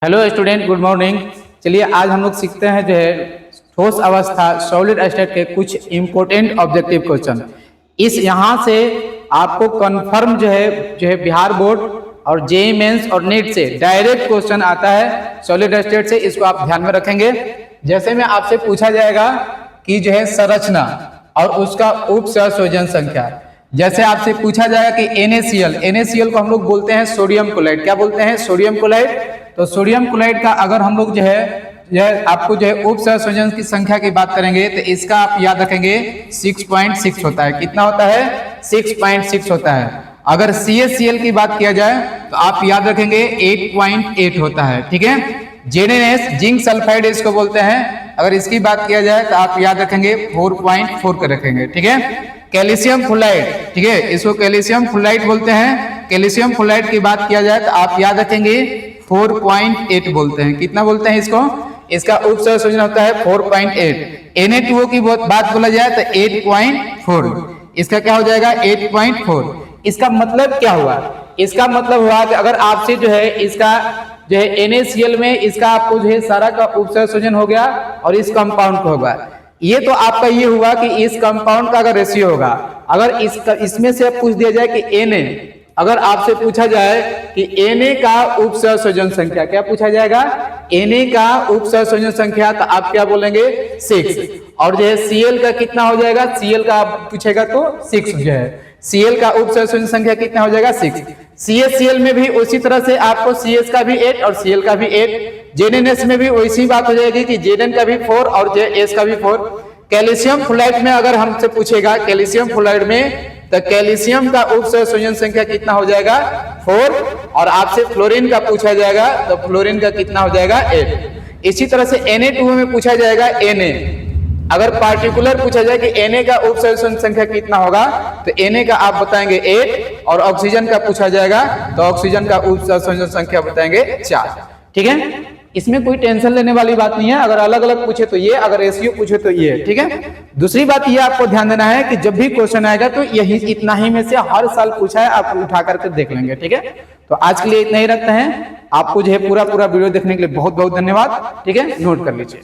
Hello student, good morning. चलिए आज हम लोग सीखते हैं जो है ठोस अवस्था सॉलिड स्टेट के कुछ इंपॉर्टेंट ऑब्जेक्टिव क्वेश्चन। इस यहाँ से आपको कंफर्म जो है बिहार बोर्ड और जेईई मेंस और नीट से डायरेक्ट क्वेश्चन आता है सॉलिड स्टेट से। इसको आप ध्यान में रखेंगे। जैसे में आपसे पूछा जाएगा कि जो है संरचना और उसका उप सहसंयोजन संख्या। जैसे आपसे पूछा जाएगा कि NaCl को हम लोग बोलते हैं सोडियम क्लोराइड। क्या बोलते हैं? Sodium chloride. तो सोडियम क्लोराइड का अगर हम लोग जो है आपको जो है उप सहसंयोजन की संख्या की बात करेंगे तो इसका आप याद रखेंगे 6.6 होता है। कितना होता है? 6.6 होता है। अगर CaCl की बात किया जाए तो आप याद रखेंगे 8.8 होता है। ठीक है। ZnS जिंक सल्फाइड इसको बोलते हैं। अगर इसकी बात किया जाए तो आप याद रखेंगे 4.4 कर रखेंगे। ठीक है। कैल्शियम फ्लोराइड, ठीक है, इसको कैल्शियम फ्लोराइड बोलते हैं। कैल्शियम फ्लोराइड की बात किया जाए तो आप याद रखेंगे 4.8 बोलते हैं। कितना बोलते हैं इसको? इसका उप सहसंयोजन होता है 4.8। Na2O की बात बोला जाए तो 8.4। इसका क्या हो जाएगा? 8.4। इसका मतलब क्या हुआ? इसका मतलब हुआ कि अगर आपसे जो है इसका जो है NaCl में इसका आपको जो है सारा का उप सहसंयोजन हो गया और इस कंपाउंड का होगा। ये तो आपका ये हुआ कि इस कंपाउंड का अगर रेशियो होगा। अगर इसमें से पूछ दिया जाए कि Na, अगर आपसे पूछा जाए कि Na का उप सहसंयोजन संख्या, क्या पूछा जाएगा? Na का उप सहसंयोजन संख्या, तो आप क्या बोलेंगे? 6। और जो है Cl का कितना हो जाएगा? Cl का पूछेगा तो 6 जो है Cl का उप सहसंयोजन संख्या कितना हो जाएगा? 6। CaCl में भी उसी तरह से आपको CS का भी 8 और Cl का भी 8। ZnS में भी वैसी बात हो जाएगी कि Zn का भी 4 और JS का भी 4। कैल्शियम फ्लोराइड में अगर हमसे पूछेगा कैल्शियम फ्लोराइड में, तो कैल्शियम का उप सहसंयोजन संख्या कितना हो जाएगा? 4। और आपसे फ्लोरीन का पूछा जाएगा तो फ्लोरीन का कितना हो जाएगा? 8। इसी तरह से Na2O में पूछा जाएगा Na, अगर पार्टिकुलर पूछा जाए कि Na का उप सहसंयोजन संख्या कितना होगा तो Na का आप बताएंगे 8। और ऑक्सीजन का पूछा जाएगा तो ऑक्सीजन का उप सहसंयोजन संख्या बताएंगे 4। ठीक है। इसमें कोई टेंशन लेने वाली बात नहीं है। अगर अलग अलग पूछे तो ये, अगर रेशियो पूछे तो ये। ठीक है। दूसरी बात ये आपको ध्यान देना है कि जब भी क्वेश्चन आएगा तो यही इतना ही में से हर साल पूछा है, आप उठा करके देख लेंगे। ठीक है। तो आज के लिए इतना ही रखते हैं। आपको जो है पूरा वीडियो देखने के लिए बहुत बहुत धन्यवाद। ठीक है, नोट कर लीजिए।